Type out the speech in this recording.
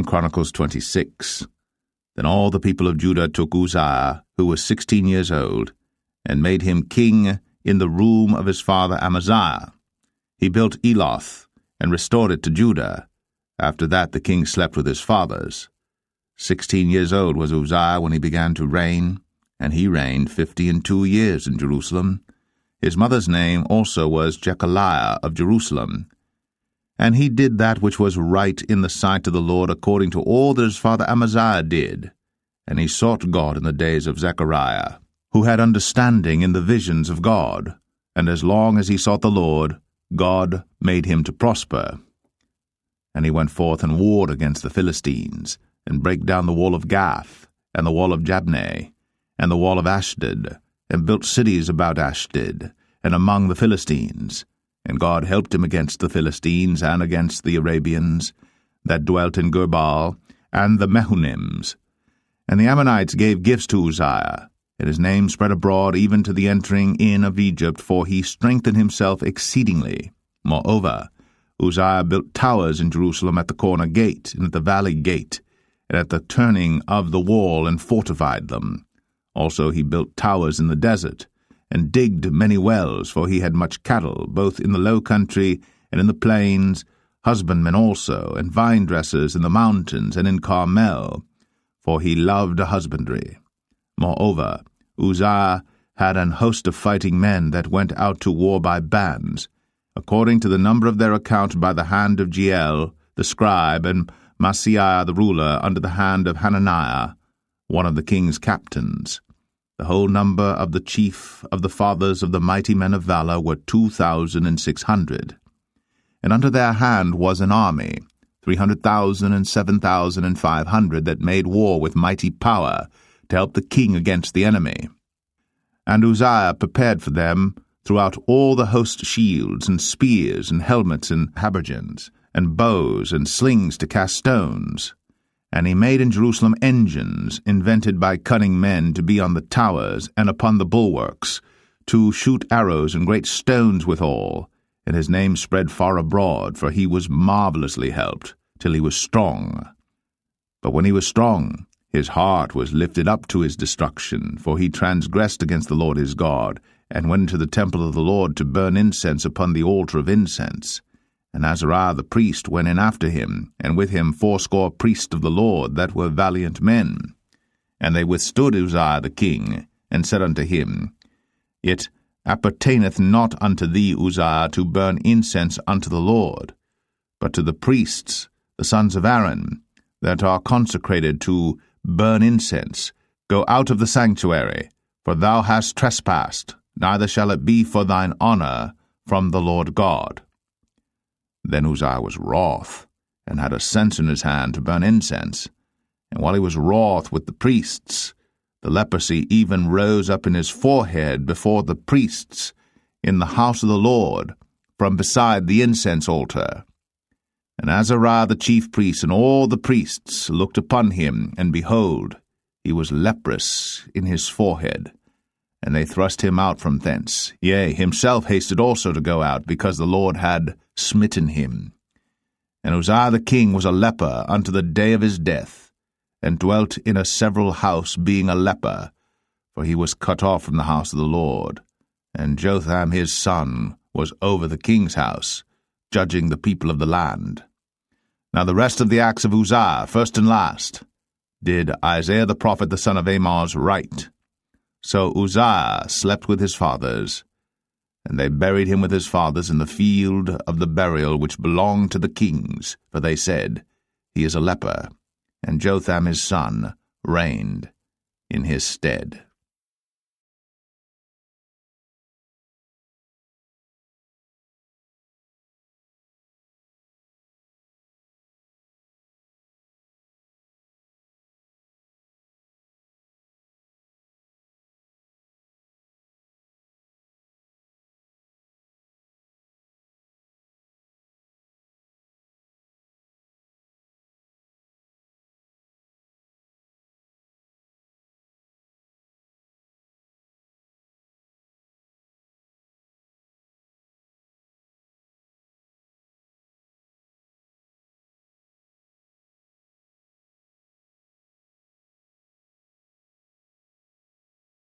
Chronicles 26. Then all the people of Judah took Uzziah, who was 16 years old, and made him king in the room of his father Amaziah. He built Eloth, and restored it to Judah. After that the king slept with his fathers. 16 years old was Uzziah when he began to reign, and he reigned 52 years in Jerusalem. His mother's name also was Jechaliah of Jerusalem. And he did that which was right in the sight of the Lord, according to all that his father Amaziah did. And he sought God in the days of Zechariah, who had understanding in the visions of God. And as long as he sought the Lord, God made him to prosper. And he went forth and warred against the Philistines, and brake down the wall of Gath, and the wall of Jabneh, and the wall of Ashdod, and built cities about Ashdod, and among the Philistines. And God helped him against the Philistines, and against the Arabians that dwelt in Gerbal, and the Mehunims. And the Ammonites gave gifts to Uzziah, and his name spread abroad even to the entering in of Egypt, for he strengthened himself exceedingly. Moreover, Uzziah built towers in Jerusalem at the corner gate, and at the valley gate, and at the turning of the wall, and fortified them. Also he built towers in the desert, and digged many wells, for he had much cattle, both in the low country and in the plains, husbandmen also, and vine-dressers in the mountains and in Carmel, for he loved husbandry. Moreover, Uzziah had an host of fighting men that went out to war by bands, according to the number of their account by the hand of Jeiel the scribe, and Maaseiah the ruler, under the hand of Hananiah, one of the king's captains. The whole number of the chief of the fathers of the mighty men of valor were 2,600. And under their hand was an army, 300,000 and 7,500, that made war with mighty power to help the king against the enemy. And Uzziah prepared for them throughout all the host shields, and spears, and helmets, and habergeons, and bows, and slings to cast stones. And he made in Jerusalem engines, invented by cunning men, to be on the towers and upon the bulwarks, to shoot arrows and great stones withal. And his name spread far abroad, for he was marvelously helped, till he was strong. But when he was strong, his heart was lifted up to his destruction, for he transgressed against the Lord his God, and went into the temple of the Lord to burn incense upon the altar of incense. And Azariah the priest went in after him, and with him 80 priests of the Lord that were valiant men. And they withstood Uzziah the king, and said unto him, It appertaineth not unto thee, Uzziah, to burn incense unto the Lord, but to the priests, the sons of Aaron, that are consecrated to burn incense. Go out of the sanctuary, for thou hast trespassed, neither shall it be for thine honor from the Lord God. Then Uzziah was wroth, and had a censer in his hand to burn incense. And while he was wroth with the priests, the leprosy even rose up in his forehead before the priests in the house of the Lord, from beside the incense altar. And Azariah the chief priest and all the priests looked upon him, and behold, he was leprous in his forehead. And they thrust him out from thence. Yea, himself hasted also to go out, because the Lord had smitten him. And Uzziah the king was a leper unto the day of his death, and dwelt in a several house, being a leper, for he was cut off from the house of the Lord. And Jotham his son was over the king's house, judging the people of the land. Now the rest of the acts of Uzziah, first and last, did Isaiah the prophet the son of Amoz write. So Uzziah slept with his fathers, and they buried him with his fathers in the field of the burial which belonged to the kings, for they said, He is a leper. And Jotham his son reigned in his stead.